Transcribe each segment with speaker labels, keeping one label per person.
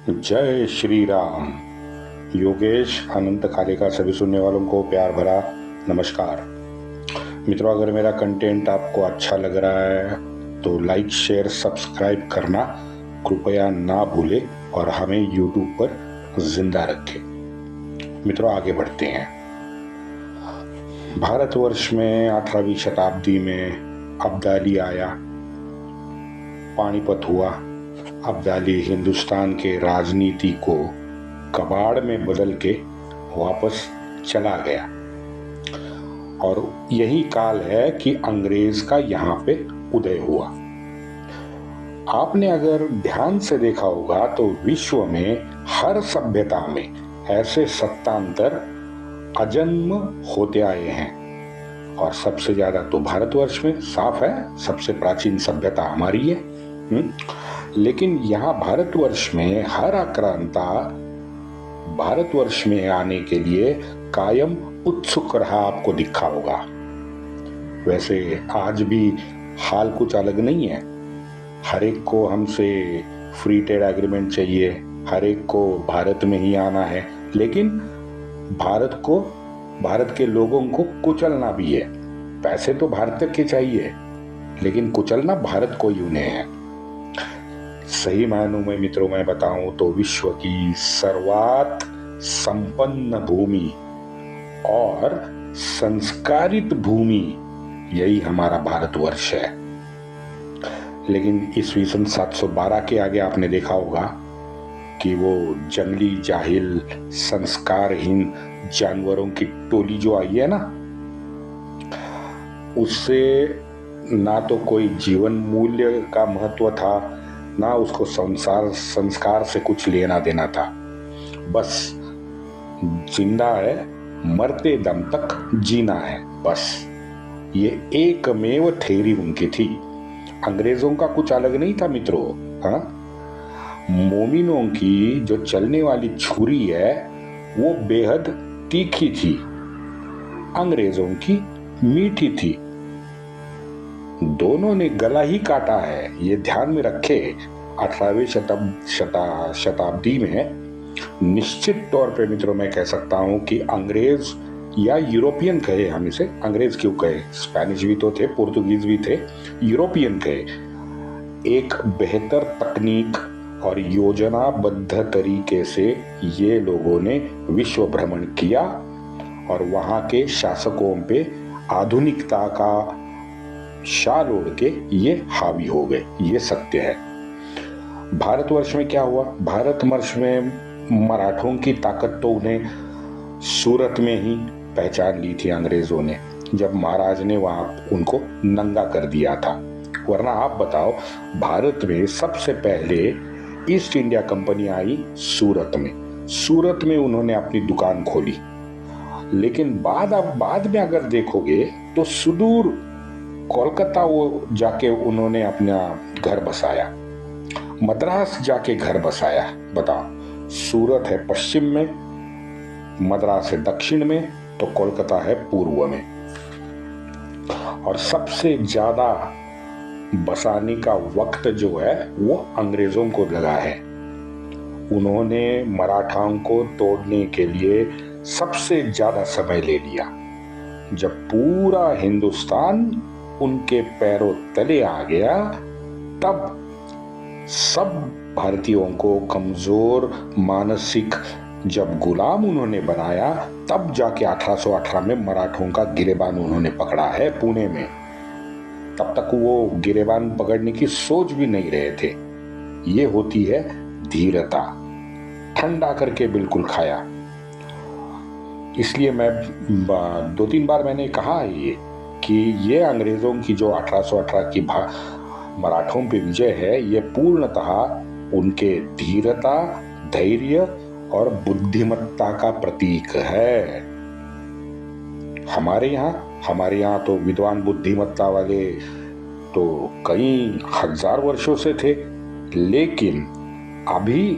Speaker 1: जय श्री राम। योगेश अनंत काले का सभी सुनने वालों को प्यार भरा नमस्कार। मित्रों, अगर मेरा कंटेंट आपको अच्छा लग रहा है तो लाइक शेयर सब्सक्राइब करना कृपया ना भूलें और हमें यूट्यूब पर जिंदा रखें। मित्रों, आगे बढ़ते हैं। भारतवर्ष में 18वीं शताब्दी में अब्दाली आया, पानीपत हुआ। अब्दाली हिंदुस्तान के राजनीति को कबाड़ में बदल के वापस चला गया और यही काल है कि अंग्रेज का यहाँ पे उदय हुआ। आपने अगर ध्यान से देखा होगा तो विश्व में हर सभ्यता में ऐसे सत्तांतर अजन्म होते आए हैं और सबसे ज्यादा तो भारतवर्ष में साफ है, सबसे प्राचीन सभ्यता हमारी है। लेकिन यहाँ भारतवर्ष में हर आक्रांता भारतवर्ष में आने के लिए कायम उत्सुक रहा, आपको दिखा होगा। वैसे आज भी हाल कुछ अलग नहीं है। हर एक को हमसे फ्री ट्रेड एग्रीमेंट चाहिए, हर एक को भारत में ही आना है, लेकिन भारत के लोगों को कुचलना भी है। पैसे तो भारत के चाहिए, लेकिन कुचलना भारत को ही उन्हें है। सही मायनों में मित्रों मैं बताऊं तो विश्व की सर्वात संपन्न भूमि और संस्कारित भूमि यही हमारा भारतवर्ष है। लेकिन ईस्वी सन 712 के आगे आपने देखा होगा कि वो जंगली जाहिल संस्कारहीन जानवरों की टोली जो आई है ना, उससे ना तो कोई जीवन मूल्य का महत्व था, ना उसको संस्कार से कुछ लेना देना था। बस जिंदा है, मरते दम तक जीना है, बस ये एकमेव थ्योरी उनकी थी। अंग्रेजों का कुछ अलग नहीं था मित्रों। हाँ, मोमिनों की जो चलने वाली छुरी है वो बेहद तीखी थी, अंग्रेजों की मीठी थी। दोनों ने गला ही काटा है, ये ध्यान में रखे। 18वीं शताब्दी में निश्चित तौर पे मित्रों मैं कह सकता हूं कि अंग्रेज या यूरोपियन कहे, हम इसे अंग्रेज क्यों कहे, स्पेनिश भी तो थे, पुर्तगीज भी थे, यूरोपियन कहे, एक बेहतर तकनीक और योजनाबद्ध तरीके से ये लोगों ने विश्व भ्रमण किया और वहां के शासकों पे आधुनिकता का शाल ओढ़ के ये हावी हो गए। ये सत्य है। भारतवर्ष में क्या हुआ? भारतवर्ष में मराठों की ताकत तो उन्हें सूरत में ही पहचान ली थी अंग्रेजों ने, जब महाराज ने वहां उनको नंगा कर दिया था। वरना आप बताओ, भारत में सबसे पहले ईस्ट इंडिया कंपनी आई सूरत में उन्होंने अपनी दुकान खोली। लेकिन बाद में अगर देखोगे तो सुदूर कोलकाता वो जाके उन्होंने अपना घर बसाया, मद्रास जाके घर बसाया। बताओ, सूरत है पश्चिम में, मद्रास है दक्षिण में, तो कोलकाता है पूर्व में। और सबसे ज्यादा बसाने का वक्त जो है वो अंग्रेजों को लगा है। उन्होंने मराठाओं को तोड़ने के लिए सबसे ज्यादा समय ले लिया। जब पूरा हिंदुस्तान उनके पैरों तले आ गया, तब सब भारतीयों को कमजोर मानसिक जब गुलाम उन्होंने बनाया, तब जाके 1818 में मराठों का गिरेबान उन्होंने पकड़ा है पुणे में। तब तक वो गिरेबान पकड़ने की सोच भी नहीं रहे थे। ये होती है धीरता, ठंडा करके बिल्कुल खाया। इसलिए मैं 2-3 बार मैंने कहा ये कि ये अंग्रेजों की जो 1818 की मराठों पे विजय है, ये पूर्णतः उनके धीरता, धैर्य और बुद्धिमत्ता का प्रतीक है। हमारे यहाँ तो विद्वान बुद्धिमत्ता वाले तो कई हजार वर्षों से थे, लेकिन अभी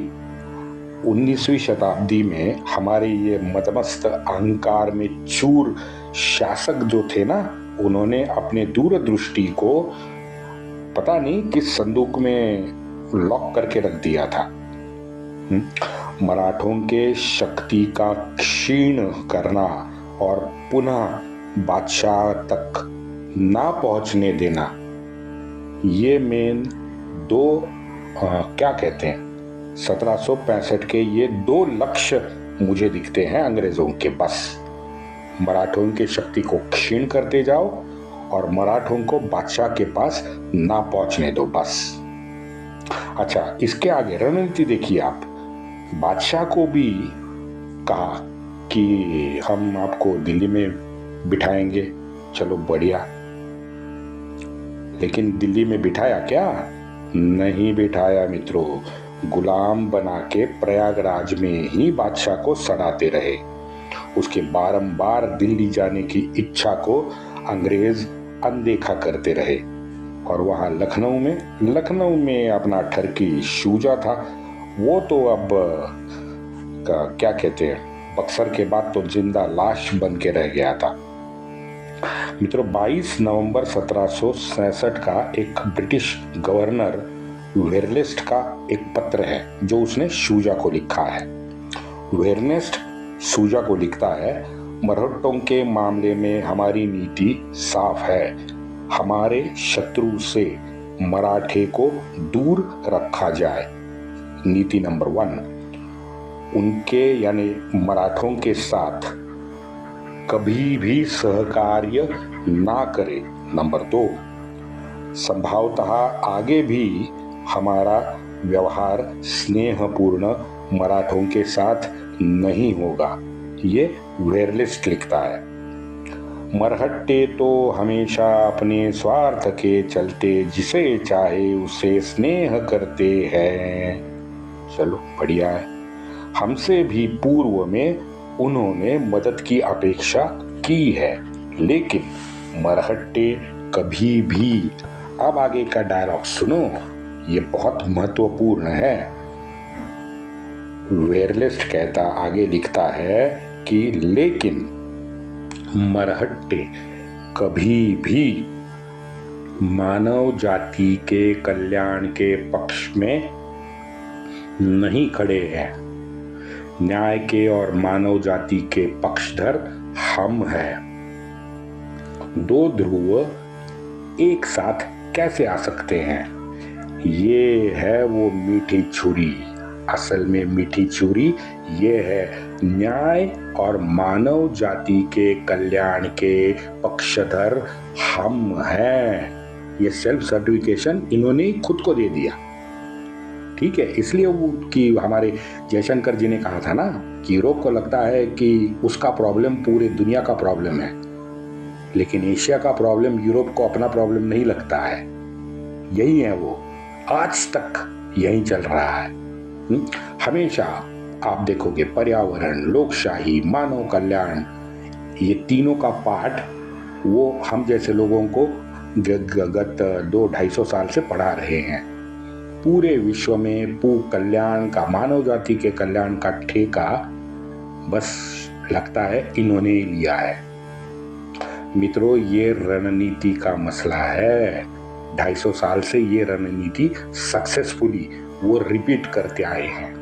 Speaker 1: 19वीं शताब्दी में हमारे ये मदमस्त अहंकार में चूर शासक जो थे ना, उन्होंने अपने दूरदृष्टि को पता नहीं किस संदूक में लॉक करके रख दिया था। मराठों के शक्ति का क्षीण करना और पुनः बादशाह तक ना पहुंचने देना, ये मेन दो क्या कहते हैं 1765 के ये दो लक्ष्य मुझे दिखते हैं अंग्रेजों के। बस मराठों की शक्ति को क्षीण करते जाओ और मराठों को बादशाह के पास ना पहुंचने दो, बस। अच्छा, इसके आगे रणनीति देखिए आप। बादशाह को भी कहा कि हम आपको दिल्ली में बिठाएंगे, चलो बढ़िया। लेकिन दिल्ली में बिठाया क्या? नहीं बिठाया मित्रों। गुलाम बना के प्रयागराज में ही बादशाह को सड़ाते रहे। उसके बारंबार दिल्ली जाने की इच्छा को अंग्रेज अनदेखा करते रहे। और वहां लखनऊ में अपना ठरकी शूजा था। वो तो अब क्या कहते हैं, बक्सर के बाद तो जिंदा लाश बन के रह गया था। मित्रों, 22 नवंबर 1767 का एक ब्रिटिश गवर्नर वेरलेस्ट का एक पत्र है जो उसने शूजा को लिखा है। वेरनेस्ट शूजा को लिखता है, मरहट्टों के मामले में हमारी नीति साफ है। हमारे शत्रु से मराठे को दूर रखा जाए। नीति नंबर 1, उनके यानी मराठों के साथ कभी भी सहकार्य ना करे। नंबर 2, संभवतः आगे भी हमारा व्यवहार स्नेहपूर्ण मराठों के साथ नहीं होगा। ये वेरलिस्ट लिखता है। मरहट्टे तो हमेशा अपने स्वार्थ के चलते जिसे चाहे उसे स्नेह करते हैं। चलो बढ़िया है। हमसे भी पूर्व में उन्होंने मदद की अपेक्षा की है, लेकिन मरहट्टे कभी भी, अब आगे का डायलॉग सुनो, ये बहुत महत्वपूर्ण है। वेरलिस्ट कहता, आगे लिखता है कि लेकिन मरहट्टे कभी भी मानव जाति के कल्याण के पक्ष में नहीं खड़े हैं। न्याय के और मानव जाति के पक्षधर हम हैं। दो ध्रुव एक साथ कैसे आ सकते हैं? ये है वो मीठी छुरी। असल में मीठी छुरी ये है, न्याय और मानव जाति के कल्याण के पक्षधर हम हैं। ये सेल्फ सर्टिफिकेशन इन्होंने खुद को दे दिया। ठीक है, इसलिए वो कि हमारे जयशंकर जी ने कहा था ना कि यूरोप को लगता है कि उसका प्रॉब्लम पूरे दुनिया का प्रॉब्लम है, लेकिन एशिया का प्रॉब्लम यूरोप को अपना प्रॉब्लम नहीं लगता है। यही है वो, आज तक यही चल रहा है। हमेशा आप देखोगे पर्यावरण, लोकशाही, मानव कल्याण, ये तीनों का पाठ वो हम जैसे लोगों को गत 200-250 साल से पढ़ा रहे हैं। पूरे विश्व में कल्याण का, मानव जाति के कल्याण का ठेका बस लगता है इन्होंने ही लिया है। मित्रों, ये रणनीति का मसला है। 250 साल से ये रणनीति सक्सेसफुली वो रिपीट करते आए हैं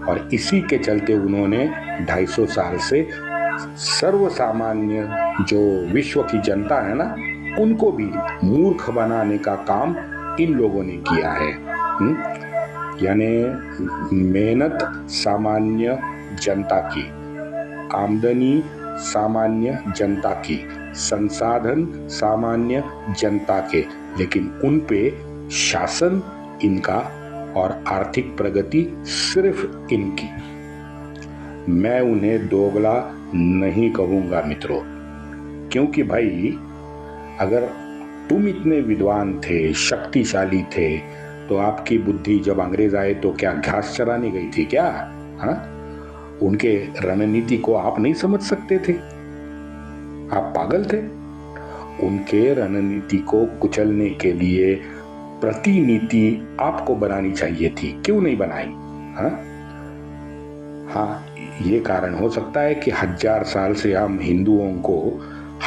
Speaker 1: और इसी के चलते उन्होंने 250 साल से सर्वसामान्य जो विश्व की जनता है ना, उनको भी मूर्ख बनाने का काम इन लोगों ने किया है। यानी मेहनत सामान्य जनता की, आमदनी सामान्य जनता की, संसाधन सामान्य जनता के, लेकिन उन पे शासन इनका और आर्थिक प्रगति सिर्फ इनकी। मैं उन्हें दोगला नहीं कहूंगा मित्रों, क्योंकि भाई अगर तुम इतने विद्वान थे, शक्तिशाली थे, तो आपकी बुद्धि जब अंग्रेज आए तो क्या घास चराने गई थी क्या? हाँ, उनके रणनीति को आप नहीं समझ सकते थे? आप पागल थे? उनके रणनीति को कुचलने के लिए प्रतिनीति आपको बनानी चाहिए थी, क्यों नहीं बनाई? हाँ, ये कारण हो सकता है कि 1000 साल से हम हिंदुओं को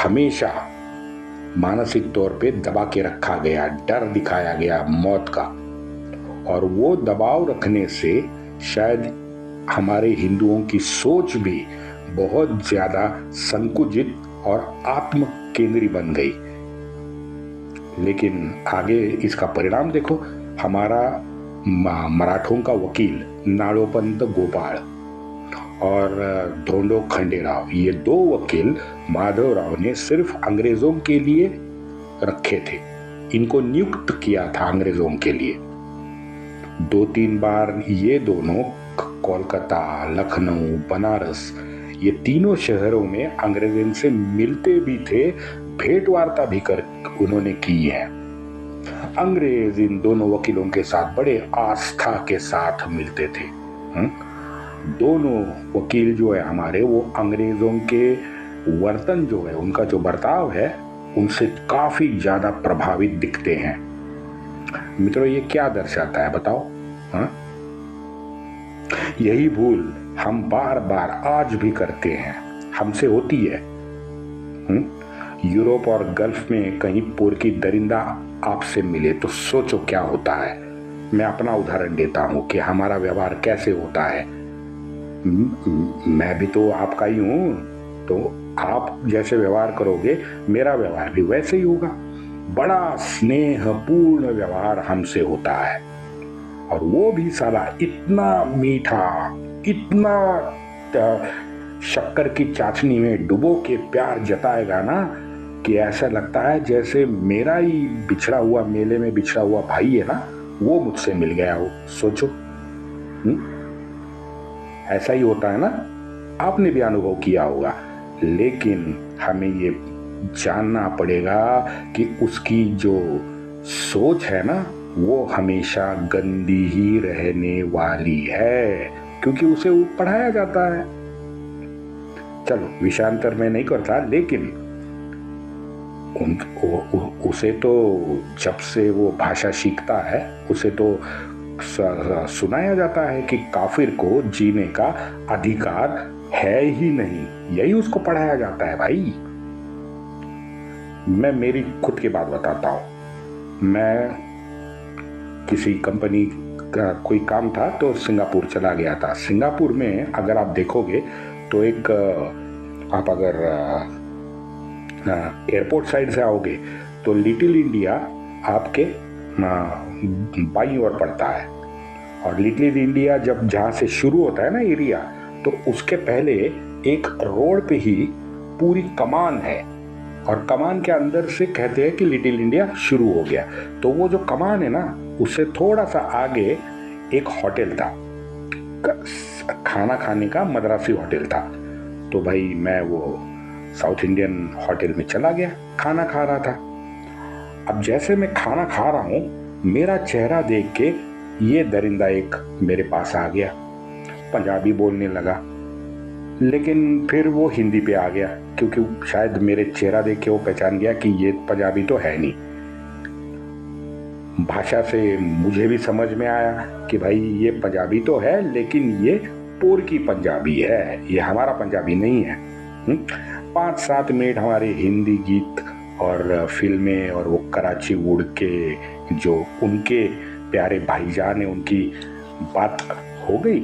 Speaker 1: हमेशा मानसिक तौर पे दबा के रखा गया, डर दिखाया गया मौत का, और वो दबाव रखने से शायद हमारे हिंदुओं की सोच भी बहुत ज्यादा संकुचित और आत्म केंद्री बन गई। लेकिन आगे इसका परिणाम देखो। हमारा मराठों का वकील नाड़ोपंत गोपाल और धोंडो खंडेराव, ये दो वकील माधवराव ने सिर्फ अंग्रेजों के लिए रखे थे। इनको नियुक्त किया था अंग्रेजों के लिए। 2-3 बार ये दोनों कोलकाता, लखनऊ, बनारस, ये तीनों शहरों में अंग्रेजों से मिलते भी थे, भेंट वार्ता भी कर उन्होंने की है। अंग्रेज इन दोनों वकीलों के साथ बड़े आस्था के साथ मिलते थे। दोनों वकील जो है हमारे, वो अंग्रेजों के वर्तन जो है, उनका जो बर्ताव है, उनसे काफी ज्यादा प्रभावित दिखते हैं। मित्रों, ये क्या दर्शाता है बताओ? यही भूल हम बार बार आज भी करते हैं, हमसे होती है। यूरोप और गल्फ में कहीं पोरकी दरिंदा आपसे मिले तो सोचो क्या होता है। मैं अपना उदाहरण देता हूं कि हमारा व्यवहार कैसे होता है। मैं भी तो आपका ही हूं, तो आप जैसे व्यवहार करोगे मेरा व्यवहार भी वैसे ही होगा। बड़ा स्नेहपूर्ण व्यवहार हमसे होता है, और वो भी साला इतना मीठा, इतना शक्कर की चाशनी में डुबो के प्यार जताएगा ना कि ऐसा लगता है जैसे मेरा ही बिछड़ा हुआ, मेले में बिछड़ा हुआ भाई है ना, वो मुझसे मिल गया हो। सोचो, ऐसा ही होता है ना, आपने भी अनुभव किया होगा। लेकिन हमें ये जानना पड़ेगा कि उसकी जो सोच है ना, वो हमेशा गंदी ही रहने वाली है, क्योंकि उसे पढ़ाया जाता है। चलो, विषयांतर में नहीं करता, लेकिन उसे तो जब से वो भाषा सीखता है, उसे तो सुनाया जाता है कि काफिर को जीने का अधिकार है ही नहीं। यही उसको पढ़ाया जाता है भाई। मैं मेरी खुद की बात बताता हूं। मैं किसी कंपनी का कोई काम था तो सिंगापुर चला गया था। सिंगापुर में अगर आप देखोगे तो एक, आप अगर एयरपोर्ट साइड से आओगे तो लिटिल इंडिया आपके बाईं ओर पड़ता है। और लिटिल इंडिया जब जहाँ से शुरू होता है ना एरिया, तो उसके पहले एक रोड पे ही पूरी कमान है, और कमान के अंदर से कहते हैं कि लिटिल इंडिया शुरू हो गया। तो वो जो कमान है ना, उससे थोड़ा सा आगे एक होटल था, खाना खाने का मद्रासी होटल था। तो भाई मैं वो साउथ इंडियन होटल में चला गया, खाना खा रहा था। अब जैसे मैं खाना खा रहा हूँ, मेरा चेहरा देख के ये दरिंदा एक मेरे पास आ गया, पंजाबी बोलने लगा। लेकिन फिर वो हिंदी पे आ गया, क्योंकि शायद मेरे चेहरा देख के वो पहचान गया कि ये पंजाबी तो है नहीं। भाषा से मुझे भी समझ में आया कि भाई ये पंजाबी तो है, लेकिन ये पोरकी पंजाबी है, ये हमारा पंजाबी नहीं है। 5-7 मिनट हमारे हिंदी गीत और फिल्में और वो कराची वुड के जो उनके प्यारे भाईजान है, उनकी बात हो गई।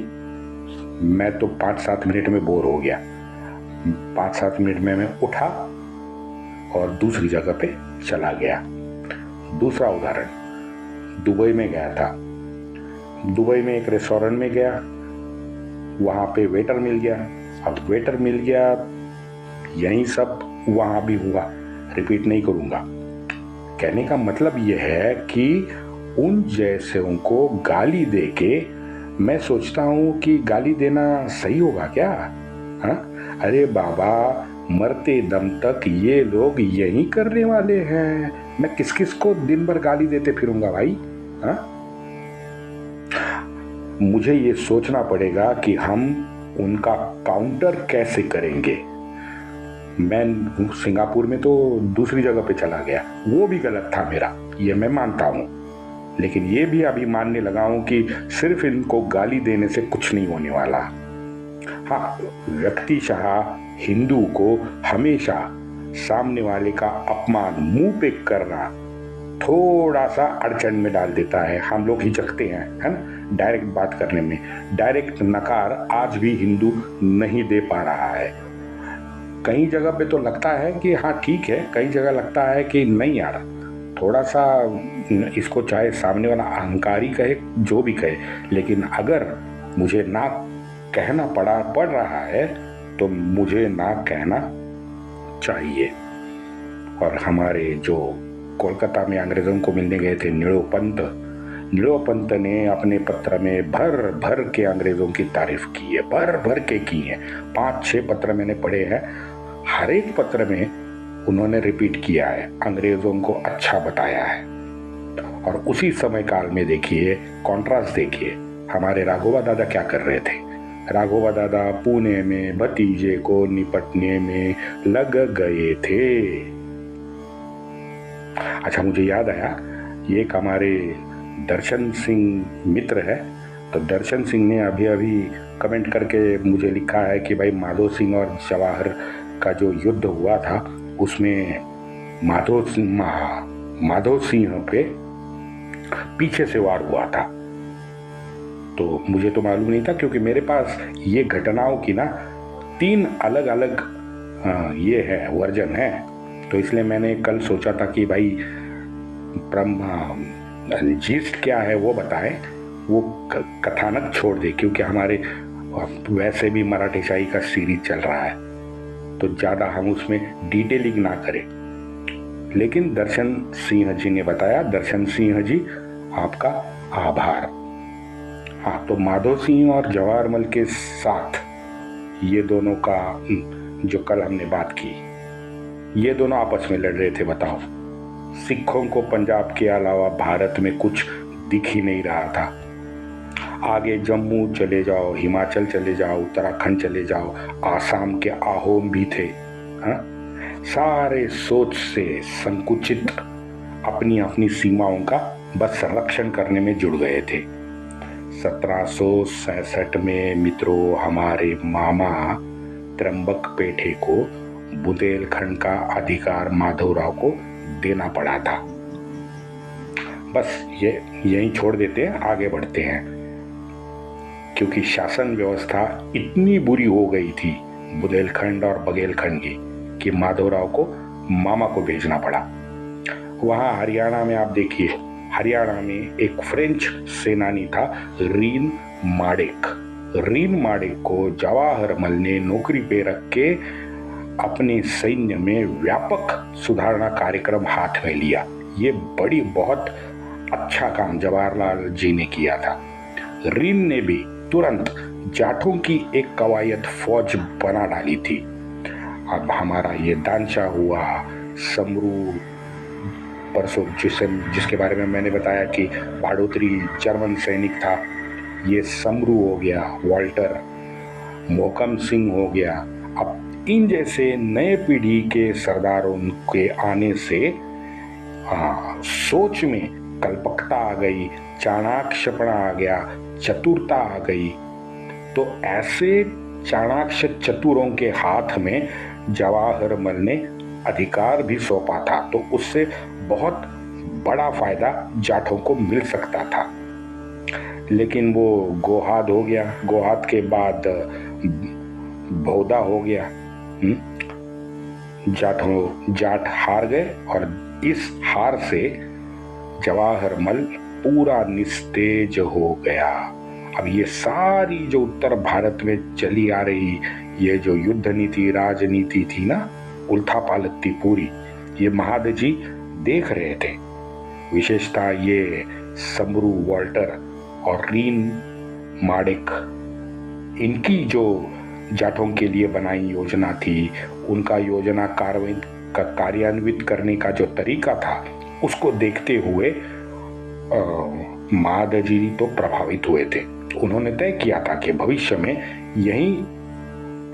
Speaker 1: मैं तो 5-7 मिनट में बोर हो गया। 5-7 मिनट में मैं उठा और दूसरी जगह पे चला गया। दूसरा उदाहरण, दुबई में गया था। दुबई में एक रेस्टोरेंट में गया, वहाँ पे वेटर मिल गया। अब वेटर मिल गया, यही सब वहाँ भी हुआ, रिपीट नहीं करूँगा। कहने का मतलब यह है कि उन जैसे उनको गाली देके मैं सोचता हूँ कि गाली देना सही होगा क्या? हाँ, अरे बाबा, मरते दम तक ये लोग यही करने वाले हैं। मैं किस किस को दिन भर गाली देते फिरूंगा भाई? हाँ, मुझे ये सोचना पड़ेगा कि हम उनका काउंटर कैसे करेंगे। मैं सिंगापुर में तो दूसरी जगह पे चला गया, वो भी गलत था मेरा, ये मैं मानता हूँ। लेकिन ये भी अभी मानने लगा हूँ कि सिर्फ इनको गाली देने से कुछ नहीं होने वाला। हाँ, व्यक्तिशः हिंदू को हमेशा सामने वाले का अपमान मुंह पे करना थोड़ा सा अड़चन में डाल देता है। हम लोग हिचकते हैं, है ना? डायरेक्ट बात करने में डायरेक्ट नकार आज भी हिंदू नहीं दे पा रहा है। कई जगह पे तो लगता है कि हाँ ठीक है, कई जगह लगता है कि नहीं यार, थोड़ा सा इसको चाहे सामने वाला अहंकारी कहे जो भी कहे, लेकिन अगर मुझे ना कहना पड़ रहा है तो मुझे ना कहना चाहिए। और हमारे जो कोलकाता में अंग्रेजों को मिलने गए थे नीलोपंत ने अपने पत्र में भर भर के अंग्रेजों की तारीफ की है, भर भर के की है। 5-6 पत्र मैंने पढ़े हैं, हर एक पत्र में उन्होंने रिपीट किया है, अंग्रेजों को अच्छा बताया है। और उसी समय काल में देखिए, कॉन्ट्रास्ट देखिए, हमारे राघोबा दादा क्या कर रहे थे। राघोबा दादा पुणे में भतीजे को निपटने में लग गए थे। अच्छा, मुझे याद आया, ये एक हमारे दर्शन सिंह मित्र है, तो दर्शन सिंह ने अभी अभी कमेंट करके मुझे लिखा है कि भाई माधो सिंह और जवाहर का जो युद्ध हुआ था उसमें माधो सिंह पे पीछे से वार हुआ था। तो मुझे तो मालूम नहीं था, क्योंकि मेरे पास ये घटनाओं की ना 3 अलग अलग ये है वर्जन है। तो इसलिए मैंने कल सोचा था कि भाई जीस्ट क्या है वो बताएं, वो कथानक छोड़ दे, क्योंकि हमारे वैसे भी मराठी शाही का सीरीज चल रहा है तो ज़्यादा हम उसमें डिटेलिंग ना करें। लेकिन दर्शन सिंह जी ने बताया, दर्शन सिंह जी आपका आभार। हाँ, तो माधो सिंह और जवाहरमल के साथ ये दोनों का जो कल हमने बात की, ये दोनों आपस में लड़ रहे थे। बताओ, सिखों को पंजाब के अलावा भारत में कुछ दिख ही नहीं रहा था। आगे जम्मू चले जाओ, हिमाचल चले जाओ, उत्तराखंड चले जाओ, आसाम के आहोम भी थे। हाँ, सारे सोच से संकुचित अपनी अपनी सीमाओं का बस संरक्षण करने में जुड़ गए थे। 1767 में मित्रों, हमारे मामा त्र्यंबक पेठे को बुंदेलखंड का अधिकार माधवराव को देना पड़ा था। बस ये यहीं छोड़ देते हैं, आगे बढ़ते हैं, क्योंकि शासन व्यवस्था इतनी बुरी हो गई थी बुंदेलखंड और बघेलखंड की कि माधवराव को मामा को भेजना पड़ा। वहाँ हरियाणा में आप देखिए, हरियाणा में एक फ्रेंच सेनानी था रीन माडेक को जवाहरमल ने नौकरी पे रख के अपने सैन्य में व्यापक सुधारना कार्यक्रम हाथ में लिया। ये बहुत अच्छा काम जवाहरलाल जी ने किया था। रीन ने भी तुरंत जाटों की एक कवायद फौज बना डाली थी। अब हमारा ये दानशा हुआ, समरू परसों जिसके बारे में मैंने बताया कि भाड़ोत्री जर्मन सैनिक था, ये समरू हो गया, वॉल्टर मोहकम सिंह हो गया। अब इन जैसे नए पीढ़ी के सरदारों के आने से सोच में कल्पकता आ गई, चाणाक्षपणा आ गया, चतुरता आ गई। तो ऐसे चाणाक्ष चतुरों के हाथ में जवाहरमल ने अधिकार भी सौंपा था, तो उससे बहुत बड़ा फायदा जाटों को मिल सकता था। लेकिन वो गोहाद हो गया, गोहाद के बाद बौदा हो गया। जाट हार गए और इस हार से जवाहरमल पूरा निस्तेज हो गया। अब ये सारी जो उत्तर भारत में चली आ रही ये जो युद्ध नीति राजनीति थी ना, उल्था पालत थी पूरी, ये महादजी देख रहे थे। विशेषता ये समरू वॉल्टर और रीन माडेक, इनकी जो जाटों के लिए बनाई योजना थी, उनका योजना कार्यान्वित करने का जो तरीका था, उसको देखते हुए महादजी तो प्रभावित हुए थे। उन्होंने तय किया था कि भविष्य में यही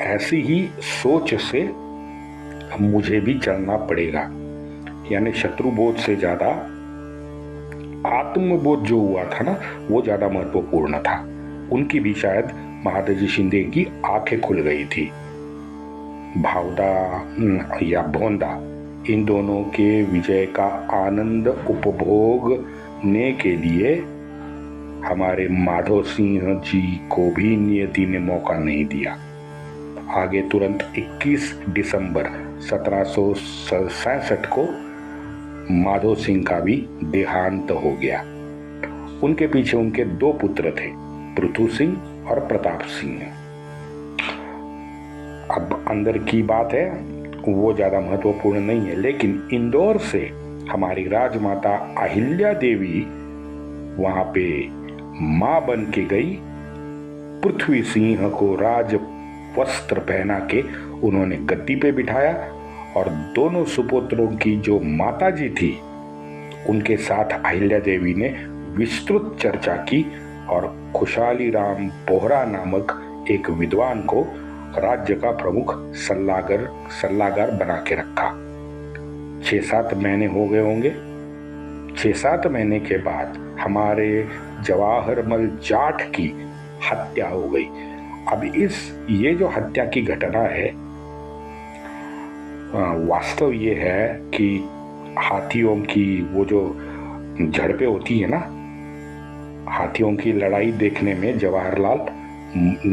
Speaker 1: ऐसी ही सोच से मुझे भी चलना पड़ेगा। यानी शत्रुबोध से ज्यादा आत्मबोध जो हुआ था ना, वो ज्यादा महत्वपूर्ण था। उनकी भी शायद महादजी शिंदे की आंखें खुल गई थी। भावदा या भोंदा, इन दोनों के विजय का आनंद उपभोगने के लिए हमारे माधव सिंह जी को भी नियति ने मौका नहीं दिया। आगे तुरंत 21 दिसंबर 1767 को माधव सिंह का भी देहांत हो गया। उनके पीछे उनके 2 पुत्र थे, पृथु सिंह और प्रताप सिंह। अब अंदर की बात है, वो ज्यादा महत्वपूर्ण नहीं है, लेकिन इंदौर से हमारी राजमाता अहिल्या देवी वहां पे मां बन के गई। पृथ्वी सिंह को राज वस्त्र पहना के उन्होंने गद्दी पे बिठाया और दोनों सुपुत्रों की जो माताजी थी उनके साथ अहिल्या देवी ने विस्तृत चर्चा की और खुशाली राम बोहरा नामक एक विद्वान को राज्य का प्रमुख सल्लागार बना के रखा। 6-7 महीने हो गए होंगे। 6-7 महीने के बाद हमारे जवाहरमल जाट की हत्या हो गई। अब ये जो हत्या की घटना है, वास्तव ये है कि हाथियों की वो जो झड़पें होती है ना, हाथियों की लड़ाई देखने में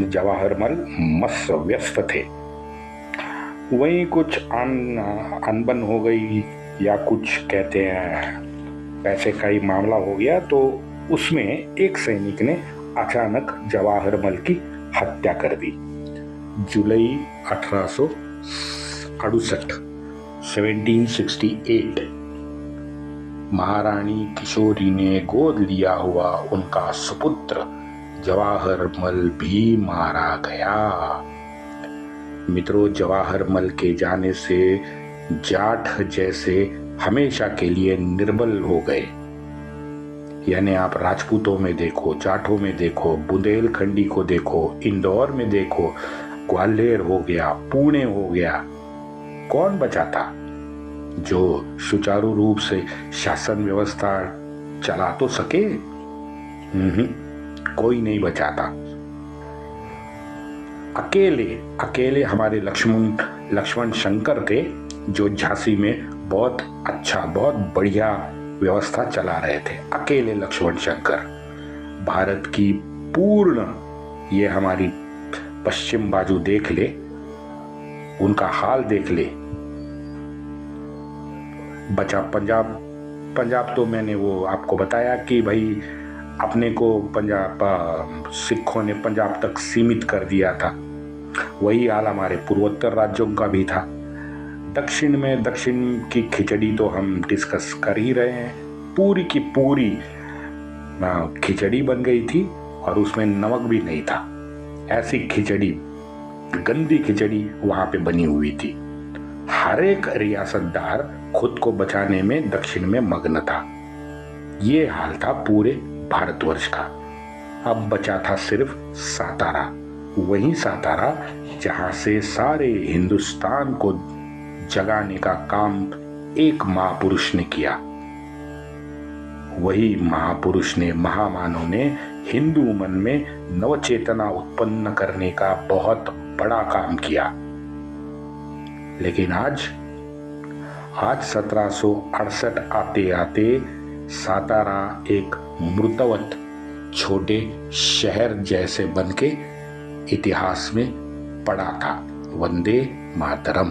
Speaker 1: जवाहरमल मस्त व्यस्त थे। वहीं कुछ अनबन हो गई या कुछ कहते हैं पैसे का ही मामला हो गया, तो उसमें एक सैनिक ने अचानक जवाहरमल की हत्या कर दी। जुलाई 1868 1768 महारानी किशोरी ने गोद लिया हुआ उनका सुपुत्र जवाहरमल भी मारा गया। मित्रों, जवाहरमल के जाने से जाट जैसे हमेशा के लिए निर्बल हो गए। यानी आप राजपूतों में देखो, जाटों में देखो, बुंदेलखंडी को देखो, इंदौर में देखो, ग्वालियर हो गया, पुणे हो गया, कौन बचा था जो सुचारू रूप से शासन व्यवस्था चला तो सके? कोई नहीं बचा था। अकेले हमारे लक्ष्मण शंकर थे जो झांसी में बहुत अच्छा, बहुत बढ़िया व्यवस्था चला रहे थे। अकेले लक्ष्मण शंकर। भारत की पूर्ण, ये हमारी पश्चिम बाजू देख ले, उनका हाल देख ले। बचा पंजाब तो मैंने वो आपको बताया कि भाई अपने को सिखों ने पंजाब तक सीमित कर दिया था। वही हाल हमारे पूर्वोत्तर राज्यों का भी था। दक्षिण की खिचड़ी तो हम डिस्कस कर ही रहे हैं। पूरी की पूरी खिचड़ी बन गई थी और उसमें नमक भी नहीं था। ऐसी खिचड़ी, गंदी खिचड़ी वहां पे बनी हुई थी। हर एक रियासतदार खुद को बचाने में दक्षिण में मग्न था। ये हाल था पूरे भारतवर्ष का। अब बचा था सिर्फ सातारा, वही सातारा जहां से सारे हिंदुस्तान को जगाने का काम एक महापुरुष ने किया। वही महापुरुष ने, महामानव ने हिंदू मन में नवचेतना उत्पन्न करने का बहुत बड़ा काम किया। लेकिन आज 1768 आते आते सातारा एक मृतवत छोटे शहर जैसे बनके इतिहास में पड़ा था। वंदे मातरम।